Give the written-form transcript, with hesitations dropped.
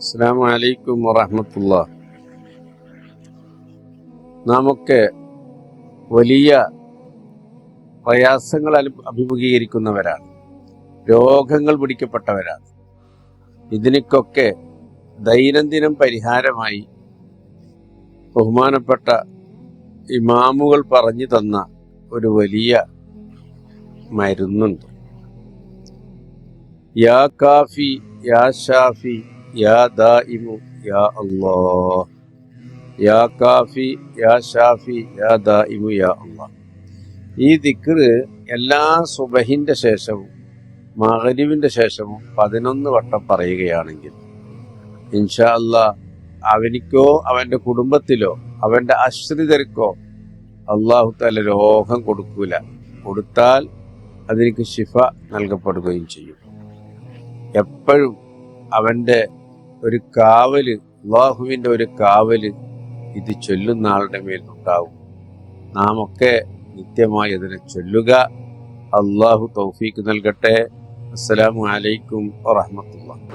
അസ്സലാമു അലൈക്കും വറഹ്മത്തുള്ളാഹി. നാമൊക്കെ വലിയ പ്രയാസങ്ങൾ അഭിമുഖീകരിക്കുന്നവരാണ്, രോഗങ്ങൾ പിടിക്കപ്പെട്ടവരാണ്. ഇതിനൊക്കെ ദൈനംദിനം പരിഹാരമായി ബഹുമാനപ്പെട്ട ഇമാമുകൾ പറഞ്ഞു തന്ന ഒരു വലിയ മരുന്നുണ്ട്. യാ കാഫി യാ ഷാഫി യാ ദായിമു യാ അല്ലാഹ്. യാ കാഫി യാ ഷാഫി യാ ദായിമു യാ അല്ലാഹ്. ഈ ദിക്റ് എല്ലാ സുബഹിന്റെ ശേഷവും മഗ്‌രിബിന്റെ ശേഷവും 11 വട്ടം പറയുകയാണെങ്കിൽ ഇൻഷാ അല്ലാഹ് അവനിക്കോ അവന്റെ കുടുംബത്തിലോ അവന്റെ ആശ്രിതർക്കോ അല്ലാഹു തആല രോഗം കൊടുക്കൂല. കൊടുത്താൽ അതിലേക്ക് ശിഫ നൽകപ്പെടുകയും ചെയ്യും. എപ്പോഴും അവന്റെ ഒരു കാവല്, അള്ളാഹുവിന്റെ ഒരു കാവല് ഇത് ചൊല്ലുന്ന ആളുടെ മേൽ ഉണ്ടാവും. നാം ഒക്കെ നിത്യമായി അതിനെ ചൊല്ലുക. അള്ളാഹു തൗഫീക്ക് നൽകട്ടെ. അസ്സലാമു അലൈക്കും വറഹ്മത്തുള്ളാഹി.